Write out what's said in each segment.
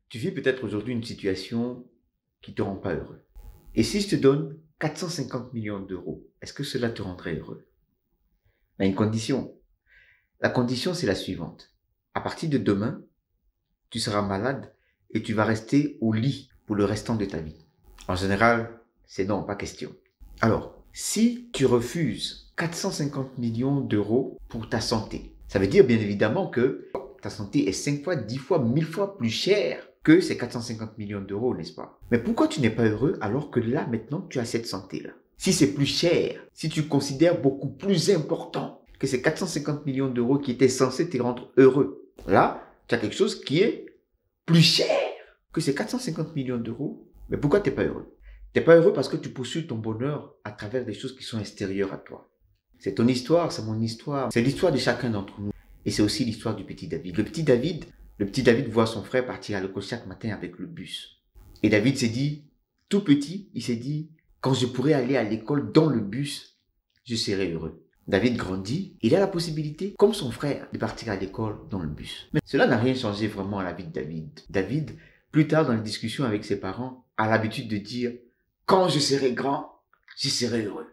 Tu vis peut-être aujourd'hui une situation qui ne te rend pas heureux. Et si je te donne 450 millions d'euros, est-ce que cela te rendrait heureux? Il y a une condition. La condition, c'est la suivante. À partir de demain, tu seras malade et tu vas rester au lit pour le restant de ta vie. En général, c'est non, pas question. Alors, si tu refuses 450 millions d'euros pour ta santé, ça veut dire bien évidemment que ta santé est 5 fois, 10 fois, 1000 fois plus chère que ces 450 millions d'euros, n'est-ce pas? Mais pourquoi tu n'es pas heureux alors que là, maintenant, tu as cette santé-là? Si c'est plus cher, si tu considères beaucoup plus important que ces 450 millions d'euros qui étaient censés te rendre heureux, là, tu as quelque chose qui est plus cher que ces 450 millions d'euros. Mais pourquoi tu n'es pas heureux? Tu n'es pas heureux parce que tu poursuis ton bonheur à travers des choses qui sont extérieures à toi. C'est ton histoire, c'est mon histoire, c'est l'histoire de chacun d'entre nous. Et c'est aussi l'histoire du petit David. Le petit David voit son frère partir à l'école chaque matin avec le bus. Et David s'est dit, tout petit, il s'est dit, quand je pourrai aller à l'école dans le bus, je serai heureux. David grandit, il a la possibilité, comme son frère, de partir à l'école dans le bus. Mais cela n'a rien changé vraiment à la vie de David. David, plus tard dans les discussions avec ses parents, a l'habitude de dire, quand je serai grand, je serai heureux.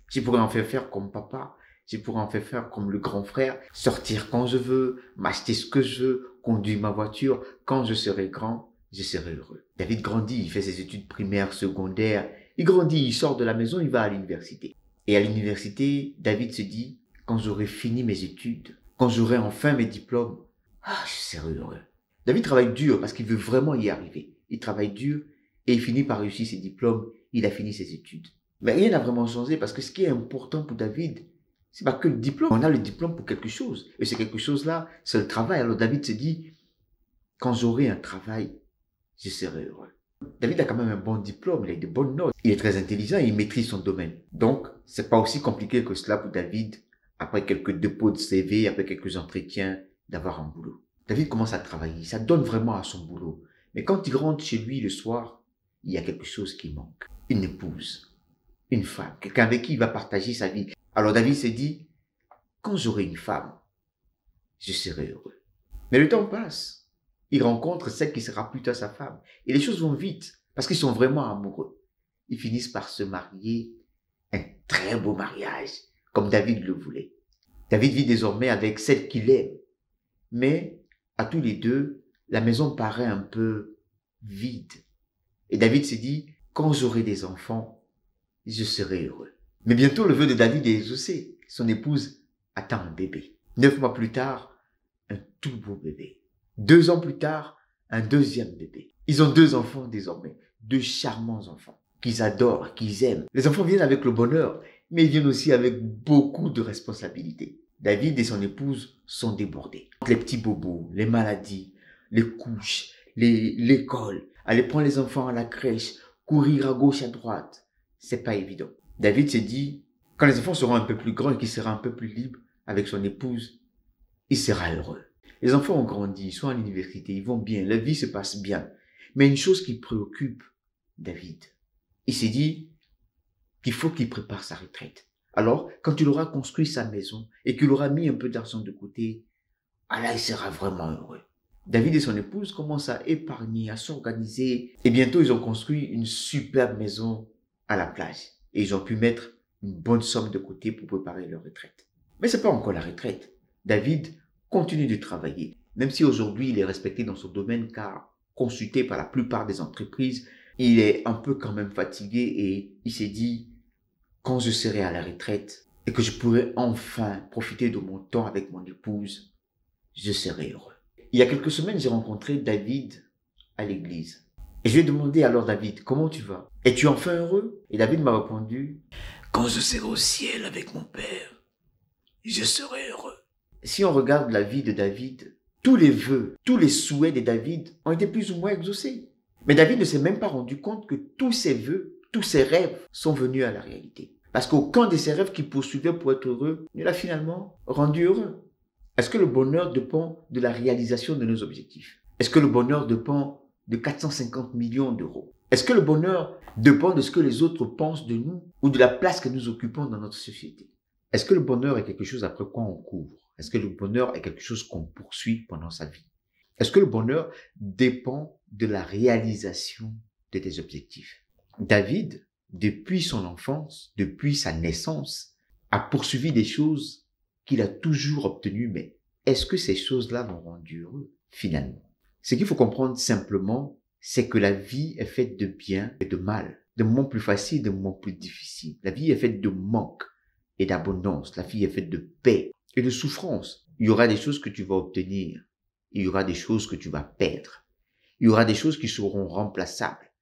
Je pourrais en faire comme papa, je pourrais en faire comme le grand frère, sortir quand je veux, m'acheter ce que je veux, conduire ma voiture. Quand je serai grand, je serai heureux. David grandit, il fait ses études primaires, secondaires, il grandit, il sort de la maison, il va à l'université. Et à l'université, David se dit, quand j'aurai fini mes études, quand j'aurai enfin mes diplômes, je serai heureux. David travaille dur parce qu'il veut vraiment y arriver. Il travaille dur et il finit par réussir ses diplômes, il a fini ses études. Mais rien n'a vraiment changé parce que ce qui est important pour David, c'est pas que le diplôme. On a le diplôme pour quelque chose. Et c'est quelque chose-là, c'est le travail. Alors David se dit, quand j'aurai un travail, je serai heureux. David a quand même un bon diplôme, il a de bonnes notes. Il est très intelligent et il maîtrise son domaine. Donc, c'est pas aussi compliqué que cela pour David, après quelques dépôts de CV, après quelques entretiens, d'avoir un boulot. David commence à travailler, ça donne vraiment à son boulot. Mais quand il rentre chez lui le soir, il y a quelque chose qui manque. Une épouse, une femme, quelqu'un avec qui il va partager sa vie. Alors David s'est dit, quand j'aurai une femme, je serai heureux. Mais le temps passe. Il rencontre celle qui sera plus tard sa femme. Et les choses vont vite, parce qu'ils sont vraiment amoureux. Ils finissent par se marier, un très beau mariage, comme David le voulait. David vit désormais avec celle qu'il aime. Mais, à tous les deux, la maison paraît un peu vide. Et David se dit, quand j'aurai des enfants, je serai heureux. Mais bientôt, le vœu de David est exaucé. Son épouse attend un bébé. 9 mois plus tard, un tout beau bébé. 2 ans plus tard, un deuxième bébé. Ils ont 2 enfants désormais, 2 charmants enfants qu'ils adorent, qu'ils aiment. Les enfants viennent avec le bonheur, mais ils viennent aussi avec beaucoup de responsabilités. David et son épouse sont débordés. Les petits bobos, les maladies, les couches, l'école, aller prendre les enfants à la crèche, courir à gauche, à droite, c'est pas évident. David s'est dit, quand les enfants seront un peu plus grands et qu'il sera un peu plus libre avec son épouse, il sera heureux. Les enfants ont grandi, ils sont à l'université, ils vont bien, leur vie se passe bien. Mais une chose qui préoccupe David, il s'est dit qu'il faut qu'il prépare sa retraite. Alors, quand il aura construit sa maison et qu'il aura mis un peu d'argent de côté, là, il sera vraiment heureux. David et son épouse commencent à épargner, à s'organiser. Et bientôt, ils ont construit une superbe maison à la plage. Et ils ont pu mettre une bonne somme de côté pour préparer leur retraite. Mais c'est pas encore la retraite. David continue de travailler. Même si aujourd'hui, il est respecté dans son domaine car consulté par la plupart des entreprises, il est un peu quand même fatigué et il s'est dit, quand je serai à la retraite et que je pourrai enfin profiter de mon temps avec mon épouse, je serai heureux. Il y a quelques semaines, j'ai rencontré David à l'église. Et je lui ai demandé, alors David, comment tu vas? Es-tu enfin heureux? Et David m'a répondu, quand je serai au ciel avec mon Père, je serai heureux. Si on regarde la vie de David, tous les vœux, tous les souhaits de David ont été plus ou moins exaucés. Mais David ne s'est même pas rendu compte que tous ses vœux, tous ses rêves sont venus à la réalité. Parce qu'aucun de ses rêves qu'il poursuivait pour être heureux ne l'a finalement rendu heureux. Est-ce que le bonheur dépend de la réalisation de nos objectifs? Est-ce que le bonheur dépend de 450 millions d'euros? Est-ce que le bonheur dépend de ce que les autres pensent de nous ou de la place que nous occupons dans notre société? Est-ce que le bonheur est quelque chose après quoi on court? Est-ce que le bonheur est quelque chose qu'on poursuit pendant sa vie? Est-ce que le bonheur dépend de la réalisation de tes objectifs. David, depuis son enfance, depuis sa naissance, a poursuivi des choses qu'il a toujours obtenues, mais est-ce que ces choses-là l'ont rendu heureux, finalement? Ce qu'il faut comprendre simplement, c'est que la vie est faite de bien et de mal, de moments plus faciles, de moments plus difficiles. La vie est faite de manque et d'abondance. La vie est faite de paix et de souffrance. Il y aura des choses que tu vas obtenir. Il y aura des choses que tu vas perdre. Il y aura des choses qui seront remplaçables.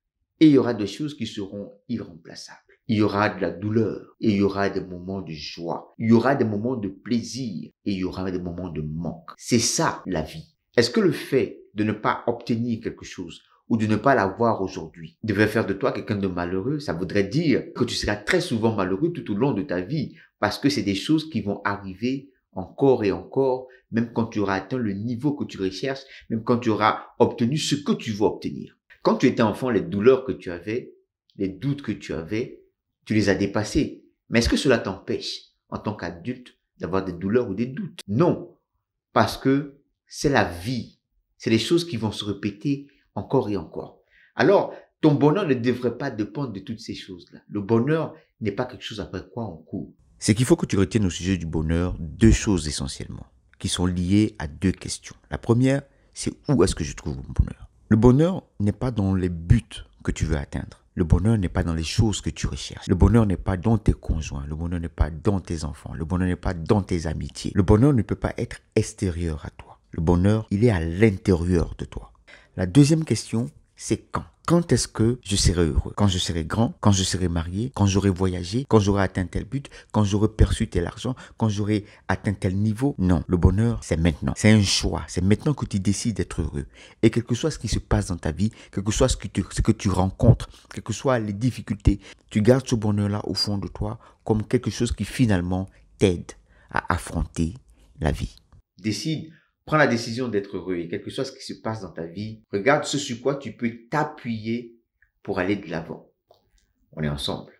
Et il y aura des choses qui seront irremplaçables. Il y aura de la douleur et il y aura des moments de joie. Il y aura des moments de plaisir et il y aura des moments de manque. C'est ça, la vie. Est-ce que le fait de ne pas obtenir quelque chose ou de ne pas l'avoir aujourd'hui devrait faire de toi quelqu'un de malheureux? Ça voudrait dire que tu seras très souvent malheureux tout au long de ta vie parce que c'est des choses qui vont arriver encore et encore, même quand tu auras atteint le niveau que tu recherches, même quand tu auras obtenu ce que tu veux obtenir. Quand tu étais enfant, les douleurs que tu avais, les doutes que tu avais, tu les as dépassés. Mais est-ce que cela t'empêche, en tant qu'adulte, d'avoir des douleurs ou des doutes? Non, parce que c'est la vie. C'est les choses qui vont se répéter encore et encore. Alors, ton bonheur ne devrait pas dépendre de toutes ces choses-là. Le bonheur n'est pas quelque chose après quoi on court. C'est qu'il faut que tu retiennes au sujet du bonheur deux choses essentiellement, qui sont liées à deux questions. La première, c'est où est-ce que je trouve mon bonheur? Le bonheur n'est pas dans les buts que tu veux atteindre. Le bonheur n'est pas dans les choses que tu recherches. Le bonheur n'est pas dans tes conjoints. Le bonheur n'est pas dans tes enfants. Le bonheur n'est pas dans tes amitiés. Le bonheur ne peut pas être extérieur à toi. Le bonheur, il est à l'intérieur de toi. La deuxième question, c'est quand? Quand est-ce que je serai heureux? Quand je serai grand? Quand je serai marié? Quand j'aurai voyagé? Quand j'aurai atteint tel but? Quand j'aurai perçu tel argent? Quand j'aurai atteint tel niveau? Non, le bonheur, c'est maintenant. C'est un choix. C'est maintenant que tu décides d'être heureux. Et quel que soit ce qui se passe dans ta vie, quel que soit ce que tu rencontres, quelles que soient les difficultés, tu gardes ce bonheur-là au fond de toi comme quelque chose qui finalement t'aide à affronter la vie. Décide. Prends la décision d'être heureux et quel que soit ce qui se passe dans ta vie, regarde ce sur quoi tu peux t'appuyer pour aller de l'avant. On est ensemble.